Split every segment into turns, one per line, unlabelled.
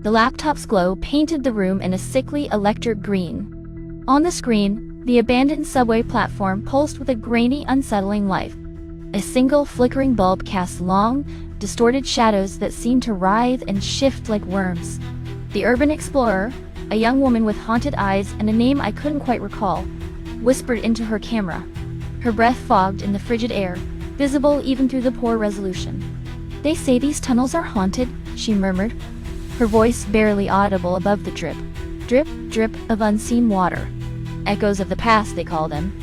The laptop's glow painted the room in a sickly electric green. On the screen, the abandoned subway platform pulsed with a grainy, unsettling life. A single flickering bulb cast long, distorted shadows that seemed to writhe and shift like worms. The urban explorer, a young woman with haunted eyes and a name I couldn't quite recall, whispered into her camera. Her breath fogged in the frigid air, visible even through the poor resolution. "They say these tunnels are haunted," she murmured, her voice barely audible above the drip, drip of unseen water. Echoes of the past, they call them.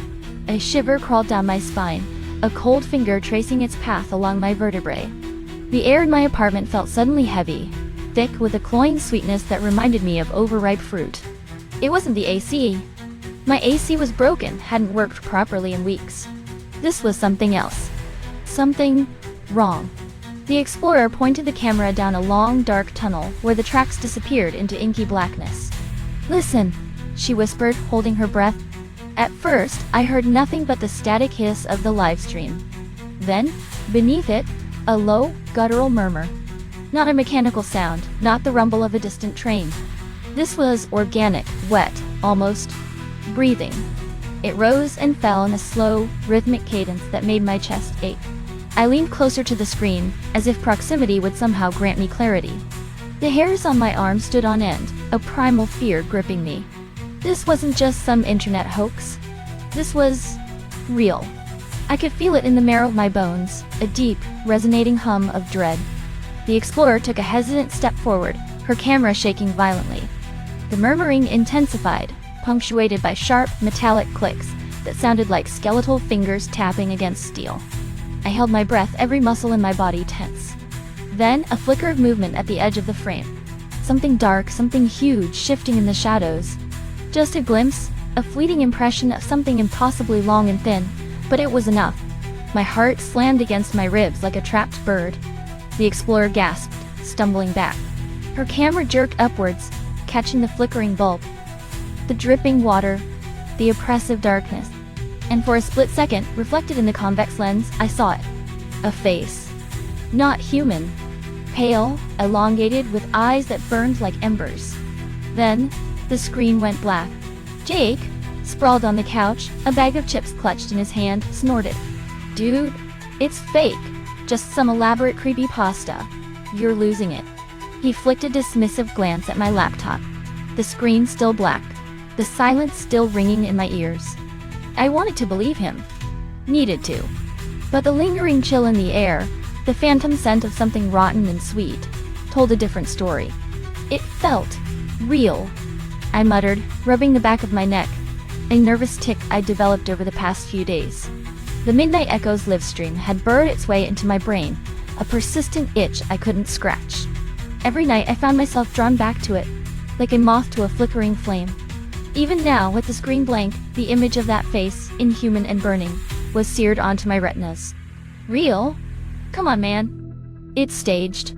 A shiver crawled down my spine, a cold finger tracing its path along my vertebrae. The air in my apartment felt suddenly heavy, thick with a cloying sweetness that reminded me of overripe fruit. It wasn't the AC. My AC was broken, hadn't worked properly in weeks. This was something else. Something wrong. The explorer pointed the camera down a long, dark tunnel where the tracks disappeared into inky blackness. "Listen," she whispered, holding her breath. At first, I heard nothing but the static hiss of the live stream. Then, beneath it, a low, guttural murmur. Not a mechanical sound, not the rumble of a distant train. This was organic, wet, almost breathing. It rose and fell in a slow, rhythmic cadence that made my chest ache. I leaned closer to the screen, as if proximity would somehow grant me clarity. The hairs on my arm stood on end, a primal fear gripping me. This wasn't just some internet hoax. This was real. I could feel it in the marrow of my bones, a deep, resonating hum of dread. The explorer took a hesitant step forward, her camera shaking violently. The murmuring intensified, punctuated by sharp, metallic clicks that sounded like skeletal fingers tapping against steel. I held my breath, every muscle in my body tense. Then, a flicker of movement at the edge of the frame. Something dark, something huge, shifting in the shadows. Just a glimpse, a fleeting impression of something impossibly long and thin, but it was enough. My heart slammed against my ribs like a trapped bird. The explorer gasped, stumbling back. Her camera jerked upwards, catching the flickering bulb. The dripping water, the oppressive darkness. And for a split second, reflected in the convex lens, I saw it. A face. Not human. Pale, elongated, with eyes that burned like embers. Then, the screen went black. Jake, sprawled on the couch, a bag of chips clutched in his hand, snorted. "Dude, it's fake. Just some elaborate creepypasta. You're losing it." He flicked a dismissive glance at my laptop. The screen still black. The silence still ringing in my ears. I wanted to believe him. Needed to. But the lingering chill in the air, the phantom scent of something rotten and sweet, told a different story. It felt real. I muttered, rubbing the back of my neck, a nervous tic I'd developed over the past few days. The Midnight Echoes livestream had burrowed its way into my brain, a persistent itch I couldn't scratch. Every night I found myself drawn back to it, like a moth to a flickering flame. Even now, with the screen blank, the image of that face, inhuman and burning, was seared onto my retinas. Real? Come on, man. It's staged.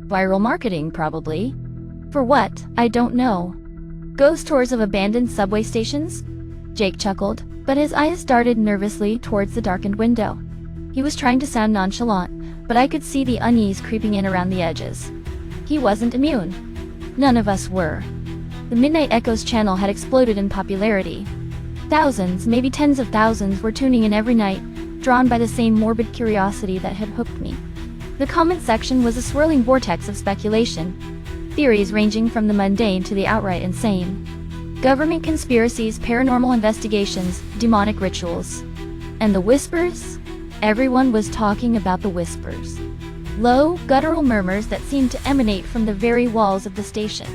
Viral marketing, probably. For what? I don't know. Ghost tours of abandoned subway stations? Jake chuckled, but his eyes darted nervously towards the darkened window. He was trying to sound nonchalant, but I could see the unease creeping in around the edges. He wasn't immune. None of us were. The Midnight Echoes channel had exploded in popularity. Thousands, maybe tens of thousands, were tuning in every night, drawn by the same morbid curiosity that had hooked me. The comment section was a swirling vortex of speculation, theories ranging from the mundane to the outright insane. Government conspiracies, paranormal investigations, demonic rituals. And the whispers? Everyone was talking about the whispers. Low, guttural murmurs that seemed to emanate from the very walls of the station.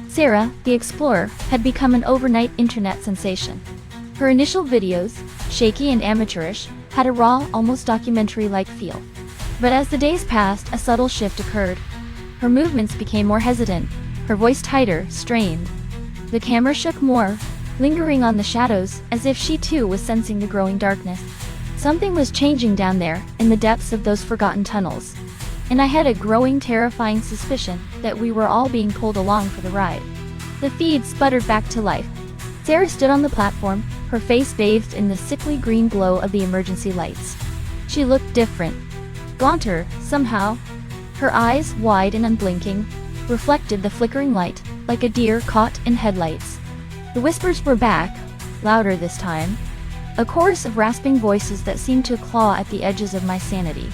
Sarah, the explorer, had become an overnight internet sensation. Her initial videos, shaky and amateurish, had a raw, almost documentary-like feel. But as the days passed, a subtle shift occurred. Her movements became more hesitant, her voice tighter, strained. The camera shook more, lingering on the shadows, as if she too was sensing the growing darkness. Something was changing down there, in the depths of those forgotten tunnels. And I had a growing, terrifying suspicion that we were all being pulled along for the ride. The feed sputtered back to life. Sarah stood on the platform, her face bathed in the sickly green glow of the emergency lights. She looked different. Gaunter, somehow. Her eyes, wide and unblinking, reflected the flickering light, like a deer caught in headlights. The whispers were back, louder this time. A chorus of rasping voices that seemed to claw at the edges of my sanity.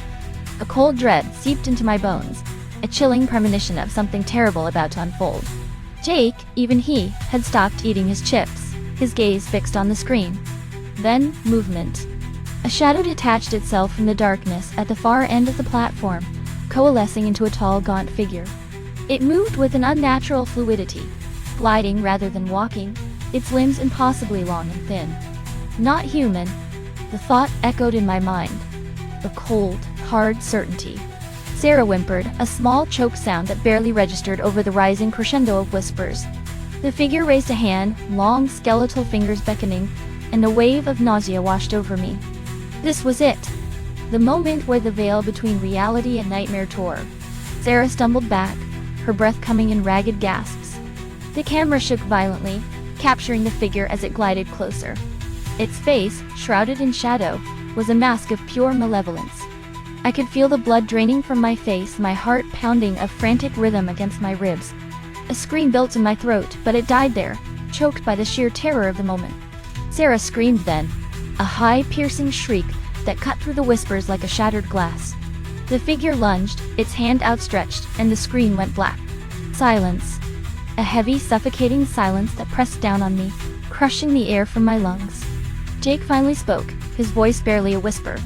A cold dread seeped into my bones, a chilling premonition of something terrible about to unfold. Jake, even he, had stopped eating his chips, his gaze fixed on the screen. Then, movement. A shadow detached itself from the darkness at the far end of the platform, coalescing into a tall, gaunt figure. It moved with an unnatural fluidity, gliding rather than walking, its limbs impossibly long and thin. Not human, the thought echoed in my mind. A cold, hard certainty. Sarah whimpered, a small choke sound that barely registered over the rising crescendo of whispers. The figure raised a hand, long skeletal fingers beckoning, and a wave of nausea washed over me. This was it. The moment where the veil between reality and nightmare tore. Sarah stumbled back, her breath coming in ragged gasps. The camera shook violently, capturing the figure as it glided closer. Its face, shrouded in shadow, was a mask of pure malevolence. I could feel the blood draining from my face, my heart pounding a frantic rhythm against my ribs. A scream built in my throat, but it died there, choked by the sheer terror of the moment. Sarah screamed then, a high, piercing shriek that cut through the whispers like a shattered glass. The figure lunged, its hand outstretched, and the screen went black. Silence. A heavy, suffocating silence that pressed down on me, crushing the air from my lungs. Jake finally spoke, his voice barely a whisper.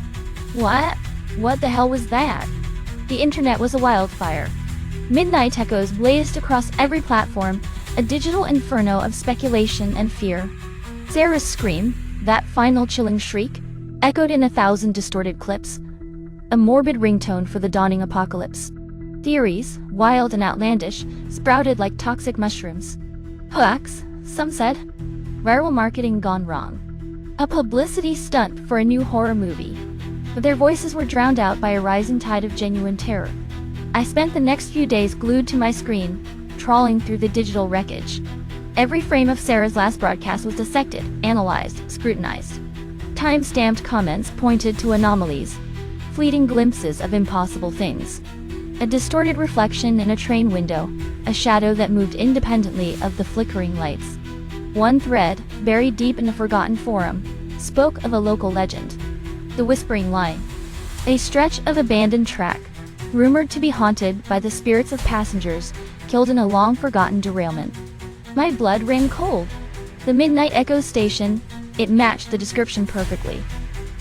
What? What the hell was that? The internet was a wildfire. Midnight echoes blazed across every platform, a digital inferno of speculation and fear. Sarah's scream, that final chilling shriek, echoed in 1,000 distorted clips, a morbid ringtone for the dawning apocalypse. Theories, wild and outlandish, sprouted like toxic mushrooms. Hoax, some said. Viral marketing gone wrong. A publicity stunt for a new horror movie. But their voices were drowned out by a rising tide of genuine terror. I spent the next few days glued to my screen, trawling through the digital wreckage. Every frame of Sarah's last broadcast was dissected, analyzed, scrutinized. Time-stamped comments pointed to anomalies, fleeting glimpses of impossible things. A distorted reflection in a train window, a shadow that moved independently of the flickering lights. One thread, buried deep in a forgotten forum, spoke of a local legend. The Whispering Line. A stretch of abandoned track, rumored to be haunted by the spirits of passengers killed in a long-forgotten derailment. My blood ran cold. The Midnight Echo station, it matched the description perfectly.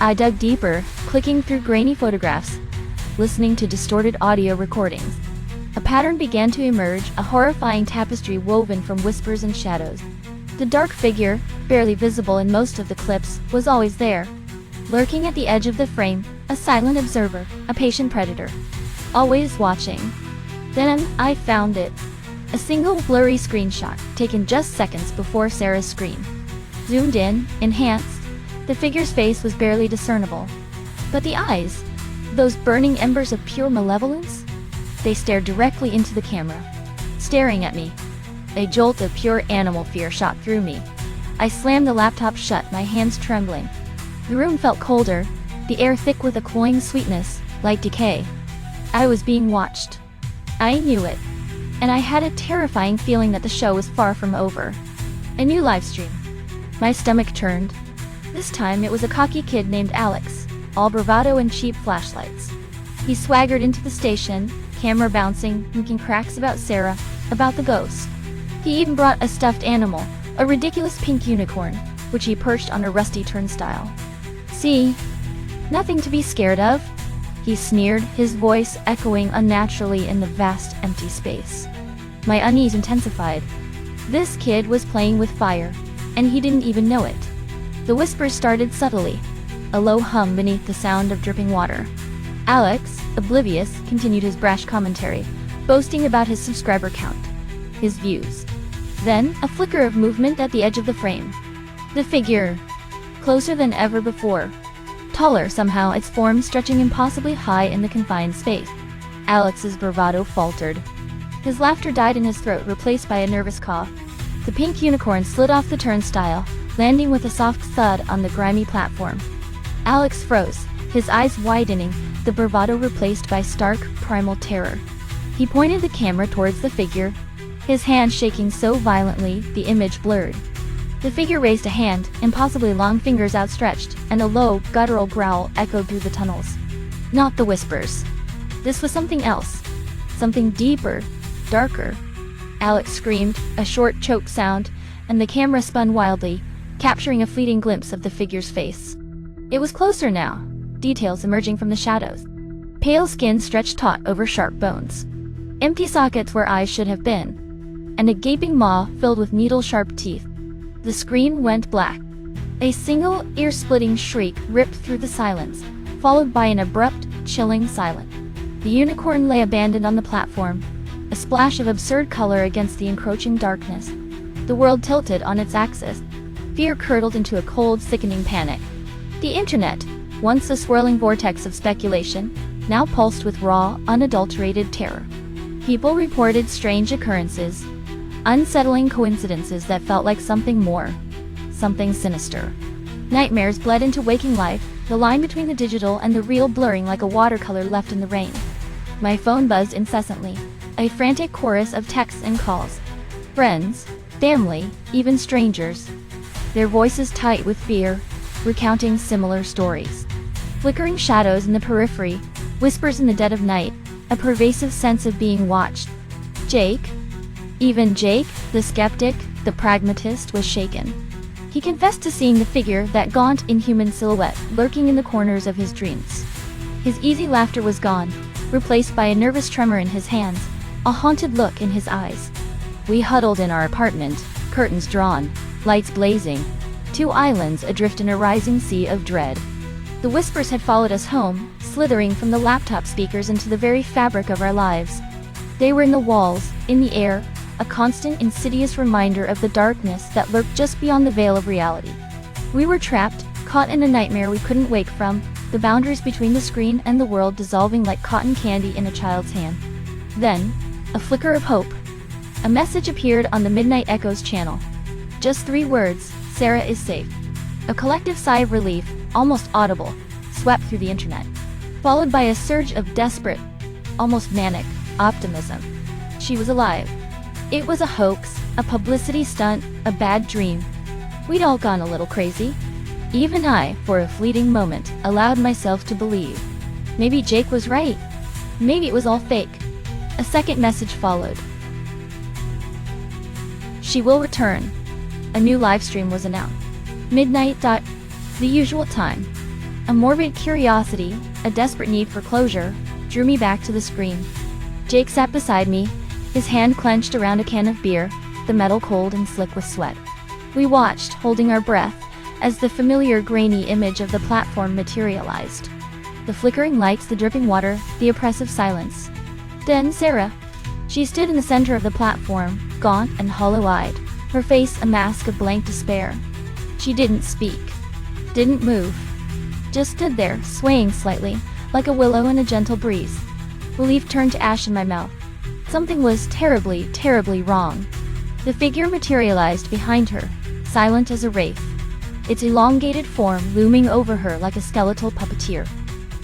I dug deeper, clicking through grainy photographs, listening to distorted audio recordings. A pattern began to emerge, a horrifying tapestry woven from whispers and shadows. The dark figure, barely visible in most of the clips, was always there. Lurking at the edge of the frame, a silent observer, a patient predator. Always watching. Then, I found it. A single blurry screenshot, taken just seconds before Sarah's scream. Zoomed in, enhanced, the figure's face was barely discernible. But the eyes, those burning embers of pure malevolence? They stared directly into the camera, staring at me. A jolt of pure animal fear shot through me. I slammed the laptop shut, my hands trembling. The room felt colder, the air thick with a cloying sweetness, like decay. I was being watched. I knew it. And I had a terrifying feeling that the show was far from over. A new livestream. My stomach turned. This time it was a cocky kid named Alex, all bravado and cheap flashlights. He swaggered into the station, camera bouncing, making cracks about Sarah, about the ghost. He even brought a stuffed animal, a ridiculous pink unicorn, which he perched on a rusty turnstile. See? Nothing to be scared of, he sneered, his voice echoing unnaturally in the vast empty space. My unease intensified. This kid was playing with fire, and he didn't even know it. The whispers started subtly, a low hum beneath the sound of dripping water. Alex, oblivious, continued his brash commentary, boasting about his subscriber count, his views. Then, a flicker of movement at the edge of the frame. The figure, closer than ever before. Taller somehow, its form stretching impossibly high in the confined space. Alex's bravado faltered. His laughter died in his throat, replaced by a nervous cough. The pink unicorn slid off the turnstile, landing with a soft thud on the grimy platform. Alex froze, his eyes widening, the bravado replaced by stark, primal terror. He pointed the camera towards the figure, his hand shaking so violently the image blurred. The figure raised a hand, impossibly long fingers outstretched, and a low, guttural growl echoed through the tunnels. Not the whispers. This was something else. Something deeper, darker. Alex screamed, a short choked sound, and the camera spun wildly, capturing a fleeting glimpse of the figure's face. It was closer now, details emerging from the shadows. Pale skin stretched taut over sharp bones. Empty sockets where eyes should have been. And a gaping maw filled with needle-sharp teeth. The screen went black. A single, ear-splitting shriek ripped through the silence, followed by an abrupt, chilling silence. The unicorn lay abandoned on the platform, a splash of absurd color against the encroaching darkness. The world tilted on its axis. Fear curdled into a cold, sickening panic. The internet, once a swirling vortex of speculation, now pulsed with raw, unadulterated terror. People reported strange occurrences, unsettling coincidences that felt like something more, something sinister. Nightmares bled into waking life, the line between the digital and the real blurring like a watercolor left in the rain. My phone buzzed incessantly, a frantic chorus of texts and calls. Friends, family, even strangers. Their voices tight with fear, recounting similar stories. Flickering shadows in the periphery, whispers in the dead of night, a pervasive sense of being watched. Jake? Even Jake, the skeptic, the pragmatist, was shaken. He confessed to seeing the figure, that gaunt, inhuman silhouette, lurking in the corners of his dreams. His easy laughter was gone, replaced by a nervous tremor in his hands, a haunted look in his eyes. We huddled in our apartment, curtains drawn, lights blazing, two islands adrift in a rising sea of dread. The whispers had followed us home, slithering from the laptop speakers into the very fabric of our lives. They were in the walls, in the air, a constant, insidious reminder of the darkness that lurked just beyond the veil of reality. We were trapped, caught in a nightmare we couldn't wake from, the boundaries between the screen and the world dissolving like cotton candy in a child's hand. Then, a flicker of hope. A message appeared on the Midnight Echoes channel. Just 3 words, Sarah is safe. A collective sigh of relief, almost audible, swept through the internet, followed by a surge of desperate, almost manic, optimism. She was alive. It was a hoax, a publicity stunt, a bad dream. We'd all gone a little crazy. Even I, for a fleeting moment, allowed myself to believe. Maybe Jake was right. Maybe it was all fake. A second message followed. She will return. A new livestream was announced. Midnight. The usual time. A morbid curiosity, a desperate need for closure, drew me back to the screen. Jake sat beside me, his hand clenched around a can of beer, the metal cold and slick with sweat. We watched, holding our breath, as the familiar grainy image of the platform materialized. The flickering lights, the dripping water, the oppressive silence. Then Sarah. She stood in the center of the platform, gaunt and hollow-eyed, her face a mask of blank despair. She didn't speak. Didn't move. Just stood there, swaying slightly, like a willow in a gentle breeze. Relief turned to ash in my mouth. Something was terribly, terribly wrong. The figure materialized behind her, silent as a wraith, its elongated form looming over her like a skeletal puppeteer.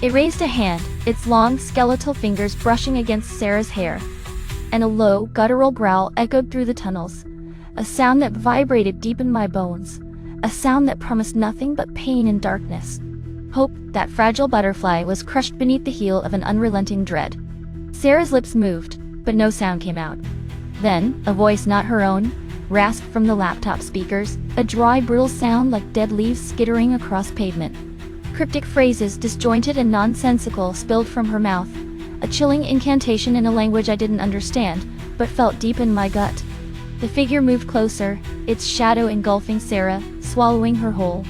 It raised a hand, its long skeletal fingers brushing against Sarah's hair, and a low, guttural growl echoed through the tunnels, a sound that vibrated deep in my bones, a sound that promised nothing but pain and darkness. Hope, that fragile butterfly, was crushed beneath the heel of an unrelenting dread. Sarah's lips moved, but no sound came out. Then, a voice not her own, rasped from the laptop speakers, a dry, brutal sound like dead leaves skittering across pavement. Cryptic phrases, disjointed and nonsensical, spilled from her mouth, a chilling incantation in a language I didn't understand, but felt deep in my gut. The figure moved closer, its shadow engulfing Sarah, swallowing her whole.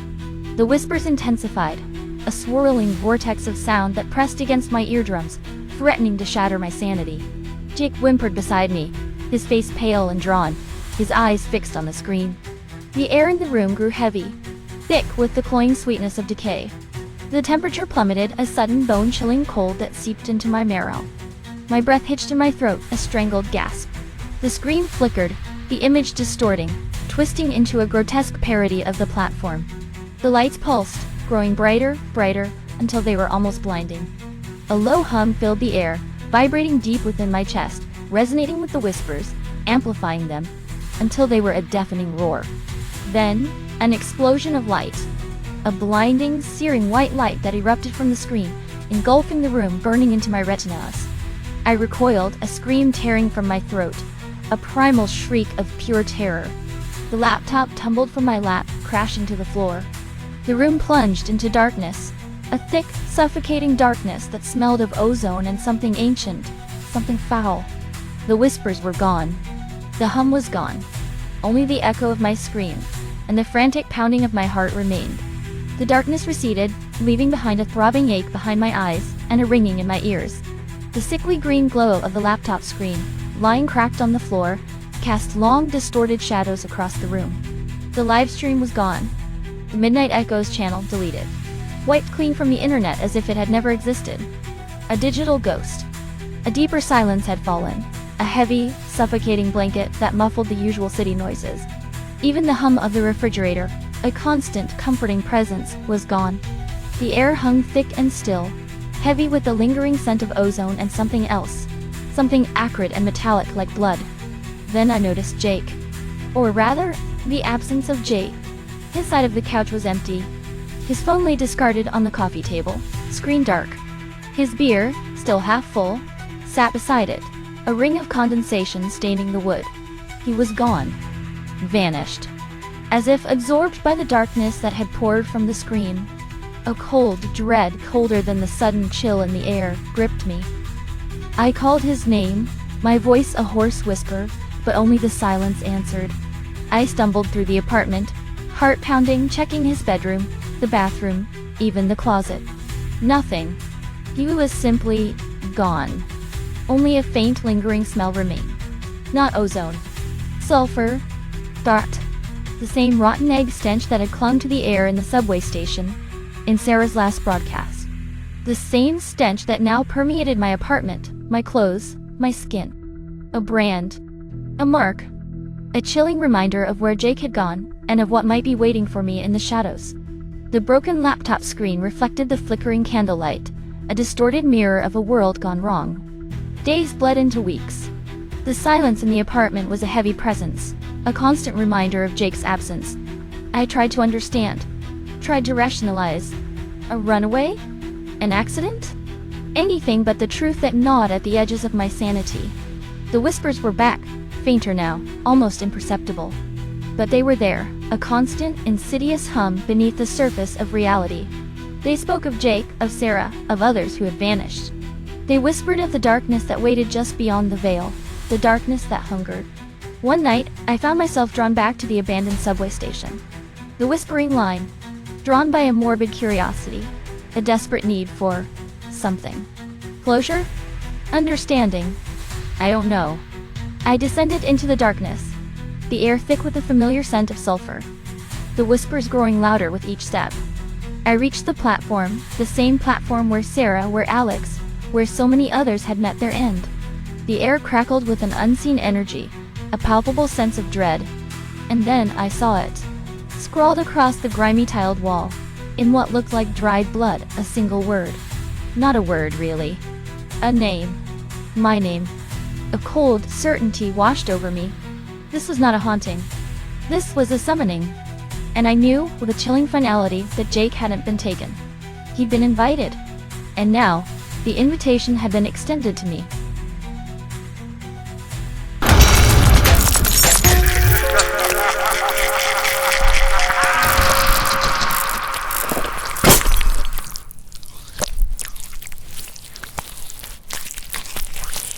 The whispers intensified, a swirling vortex of sound that pressed against my eardrums, threatening to shatter my sanity. Jake whimpered beside me, his face pale and drawn, his eyes fixed on the screen. The air in the room grew heavy, thick with the cloying sweetness of decay. The temperature plummeted, a sudden bone-chilling cold that seeped into my marrow. My breath hitched in my throat, a strangled gasp. The screen flickered, the image distorting, twisting into a grotesque parody of the platform. The lights pulsed, growing brighter, brighter, until they were almost blinding. A low hum filled the air, vibrating deep within my chest, resonating with the whispers, amplifying them, until they were a deafening roar. Then, an explosion of light. A blinding, searing white light that erupted from the screen, engulfing the room, burning into my retinas. I recoiled, a scream tearing from my throat, a primal shriek of pure terror. The laptop tumbled from my lap, crashing to the floor. The room plunged into darkness, a thick, suffocating darkness that smelled of ozone and something ancient, something foul. The whispers were gone. The hum was gone. Only the echo of my scream, and the frantic pounding of my heart remained. The darkness receded, leaving behind a throbbing ache behind my eyes and a ringing in my ears. The sickly green glow of the laptop screen, lying cracked on the floor, cast long, distorted shadows across the room. The live stream was gone. The Midnight Echoes channel deleted. Wiped clean from the internet as if it had never existed. A digital ghost. A deeper silence had fallen, a heavy, suffocating blanket that muffled the usual city noises. Even the hum of the refrigerator, a constant, comforting presence, was gone. The air hung thick and still, heavy with the lingering scent of ozone and something else, something acrid and metallic like blood. Then I noticed Jake. Or rather, the absence of Jake. His side of the couch was empty. His phone lay discarded on the coffee table, screen dark. His beer, still half full, sat beside it, a ring of condensation staining the wood. He was gone. Vanished. As if absorbed by the darkness that had poured from the screen. A cold dread, colder than the sudden chill in the air, gripped me. I called his name, my voice a hoarse whisper, but only the silence answered. I stumbled through the apartment, heart pounding, checking his bedroom, the bathroom, even the closet. Nothing. He was simply gone. Only a faint, lingering smell remained. Not ozone. Sulfur. Thought. The same rotten egg stench that had clung to the air in the subway station, in Sarah's last broadcast. The same stench that now permeated my apartment, my clothes, my skin. A brand. A mark. A chilling reminder of where Jake had gone, and of what might be waiting for me in the shadows. The broken laptop screen reflected the flickering candlelight, a distorted mirror of a world gone wrong. Days bled into weeks. The silence in the apartment was a heavy presence, a constant reminder of Jake's absence. I tried to understand, tried to rationalize. A runaway? An accident? Anything but the truth that gnawed at the edges of my sanity. The whispers were back, fainter now, almost imperceptible. But they were there, a constant, insidious hum beneath the surface of reality. They spoke of Jake, of Sarah, of others who had vanished. They whispered of the darkness that waited just beyond the veil, the darkness that hungered. One night, I found myself drawn back to the abandoned subway station. The whispering line, drawn by a morbid curiosity, a desperate need for something. Closure? Understanding? I don't know. I descended into the darkness, the air thick with the familiar scent of sulfur, the whispers growing louder with each step. I reached the platform, the same platform where Sarah, where Alex, where so many others had met their end. The air crackled with an unseen energy, a palpable sense of dread. And then I saw it. Scrawled across the grimy tiled wall, in what looked like dried blood, a single word. Not a word, really. A name. My name. A cold certainty washed over me. This was not a haunting. This was a summoning. And I knew, with a chilling finality, that Jake hadn't been taken. He'd been invited. And now, the invitation had been extended to me.